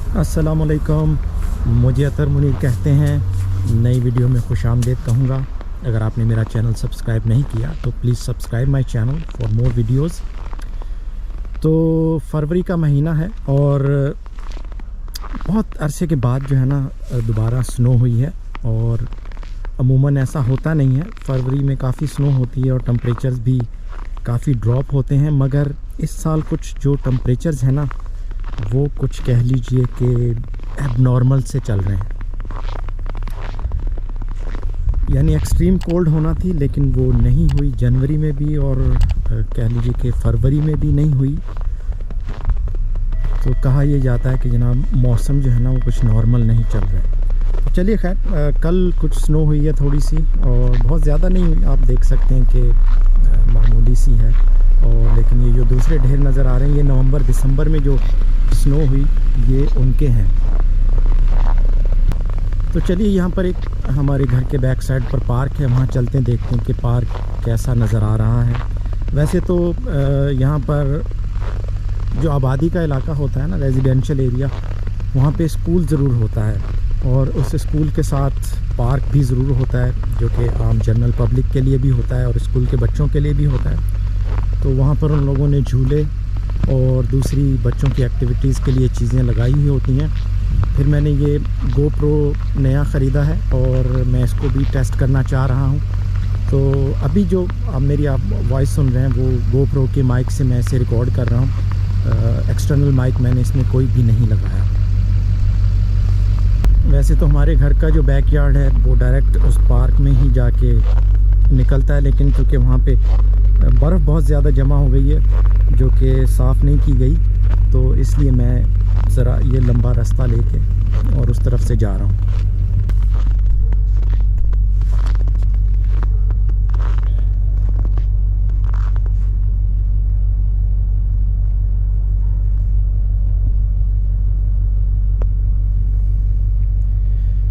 अस्सलामुअलैकुम, मुझे अतर मुनीर कहते हैं। नई वीडियो में खुशामदीद कहूँगा। अगर आपने मेरा चैनल सब्सक्राइब नहीं किया तो please subscribe my channel for more videos. तो फरवरी का महीना है और बहुत अरसे के बाद जो है ना दोबारा स्नो हुई है। और अमूमन ऐसा होता नहीं है, फरवरी में काफ़ी स्नो होती है और टेम्परेचर्स भी काफ़ी ड्रॉप होते हैं। मगर इस साल कुछ जो टेम्परेचर्स हैं ना वो कुछ कह लीजिए कि एबनॉर्मल से चल रहे हैं। यानी एक्सट्रीम कोल्ड होना थी लेकिन वो नहीं हुई जनवरी में भी, और कह लीजिए कि फरवरी में भी नहीं हुई। तो कहा यह जाता है कि जनाब मौसम जो है ना वो कुछ नॉर्मल नहीं चल रहा है। तो चलिए खैर, कल कुछ स्नो हुई है थोड़ी सी, और बहुत ज़्यादा नहीं हुई। आप देख सकते हैं कि मामूली सी है। और लेकिन ये जो दूसरे ढेर नज़र आ रहे हैं, ये नवंबर दिसंबर में जो स्नो हुई ये उनके हैं। तो चलिए यहाँ पर एक हमारे घर के बैक साइड पर पार्क है, वहाँ चलते हैं, देखते हैं कि पार्क कैसा नज़र आ रहा है। वैसे तो यहाँ पर जो आबादी का इलाका होता है ना, रेजिडेंशियल एरिया, वहाँ पे स्कूल ज़रूर होता है और उस स्कूल के साथ पार्क भी ज़रूर होता है, जो कि आम जनरल पब्लिक के लिए भी होता है और स्कूल के बच्चों के लिए भी होता है। तो वहाँ पर उन लोगों ने झूले और दूसरी बच्चों की एक्टिविटीज़ के लिए चीज़ें लगाई हुई होती हैं। फिर मैंने ये GoPro नया ख़रीदा है और मैं इसको भी टेस्ट करना चाह रहा हूँ। तो अभी जो अब मेरी आप वॉइस सुन रहे हैं वो GoPro के माइक से मैं इसे रिकॉर्ड कर रहा हूँ। एक्सटर्नल माइक मैंने इसमें कोई भी नहीं लगाया। वैसे तो हमारे घर का जो बैकयार्ड है वो डायरेक्ट उस पार्क में ही जाके निकलता है, लेकिन क्योंकि वहाँ पे बर्फ़ बहुत ज़्यादा जमा हो गई है जो कि साफ़ नहीं की गई, तो इसलिए मैं ज़रा ये लंबा रास्ता लेके और उस तरफ से जा रहा हूँ।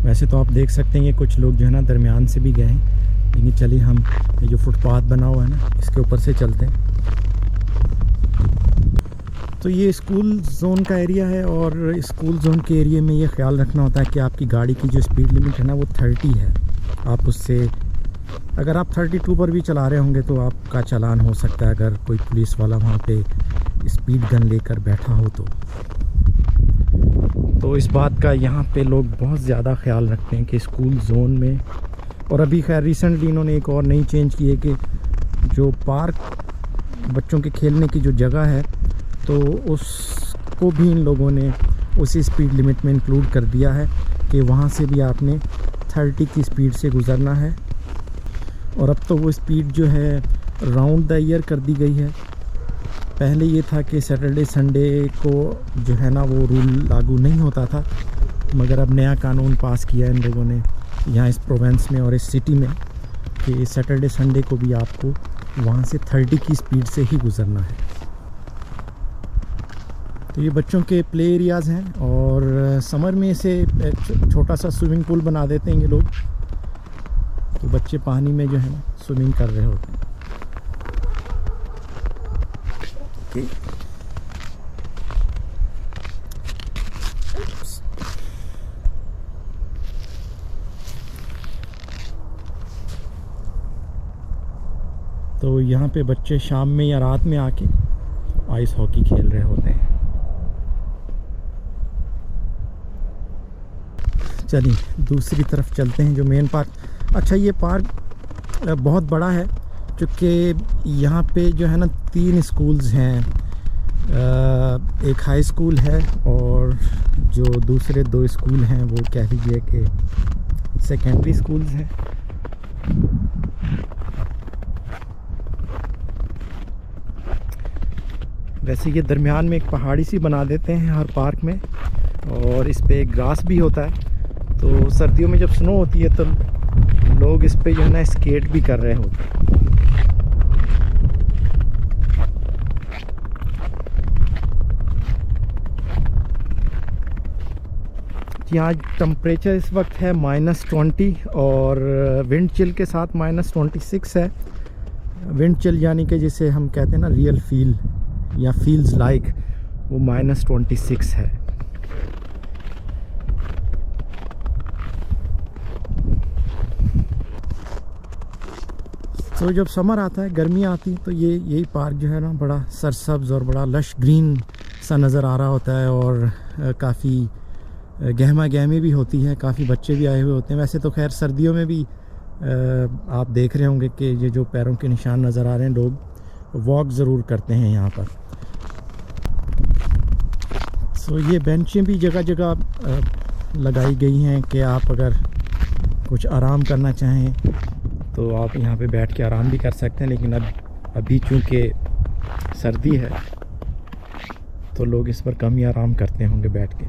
वैसे तो आप देख सकते हैं ये कुछ लोग जो है ना दरमियान से भी गए हैं, लेकिन चलिए हम ये जो फुटपाथ बना हुआ है ना इसके ऊपर से चलते हैं। तो ये स्कूल जोन का एरिया है और स्कूल जोन के एरिया में ये ख्याल रखना होता है कि आपकी गाड़ी की जो स्पीड लिमिट है ना वो 30 है। आप उससे अगर आप 32 पर भी चला रहे होंगे तो आपका चालान हो सकता है, अगर कोई पुलिस वाला वहाँ पे स्पीड गन लेकर बैठा हो तो इस बात का यहाँ पे लोग बहुत ज़्यादा ख्याल रखते हैं कि स्कूल जोन में। और अभी खैर रिसेंटली इन्होंने एक और नई चेंज की है कि जो पार्क बच्चों के खेलने की जो जगह है तो उसको भी इन लोगों ने उसी स्पीड लिमिट में इंक्लूड कर दिया है कि वहाँ से भी आपने 30 की स्पीड से गुज़रना है। और अब तो वो स्पीड जो है राउंड द ईयर कर दी गई है। पहले ये था कि सैटरडे संडे को जो है ना वो रूल लागू नहीं होता था, मगर अब नया कानून पास किया इन लोगों ने यहाँ इस प्रोविंस में और इस सिटी में कि सैटरडे संडे को भी आपको वहाँ से 30 की स्पीड से ही गुज़रना है। तो ये बच्चों के प्ले एरियाज़ हैं और समर में इसे छोटा सा स्विमिंग पूल बना देते हैं ये लोग, तो बच्चे पानी में जो है ना स्विमिंग कर रहे होते हैं। तो यहाँ पे बच्चे शाम में या रात में आके आइस हॉकी खेल रहे होते हैं। चलिए दूसरी तरफ चलते हैं, जो मेन पार्क। अच्छा, ये पार्क बहुत बड़ा है क्योंकि यहाँ पे जो है ना 3 स्कूल्स हैं। एक हाई स्कूल है और जो दूसरे 2 स्कूल हैं वो कह लीजिए कि सेकेंडरी स्कूल्स हैं। वैसे ये दरमियान में एक पहाड़ी सी बना देते हैं हर पार्क में, और इस पे ग्रास भी होता है। तो सर्दियों में जब स्नो होती है तो लोग इस पे जो है ना स्केट भी कर रहे होते हैं। यहाँ टेम्परेचर इस वक्त है -20 और विंड चिल के साथ -26 है। विंड चिल यानी कि जिसे हम कहते हैं ना रियल फील या फील्स लाइक, वो -26 है। तो जब समर आता है, गर्मियाँ आती तो यही पार्क जो है ना बड़ा सरसब्ज़ और बड़ा लश ग्रीन सा नज़र आ रहा होता है और काफ़ी गहमा गहमी भी होती है, काफ़ी बच्चे भी आए हुए होते हैं। वैसे तो खैर सर्दियों में भी आप देख रहे होंगे कि ये जो पैरों के निशान नज़र आ रहे हैं, लोग वॉक ज़रूर करते हैं यहाँ पर। सो ये बेंचें भी जगह जगह लगाई गई हैं कि आप अगर कुछ आराम करना चाहें तो आप यहाँ पे बैठ के आराम भी कर सकते हैं। लेकिन अभी चूँकि सर्दी है तो लोग इस पर कम ही आराम करते होंगे बैठ के।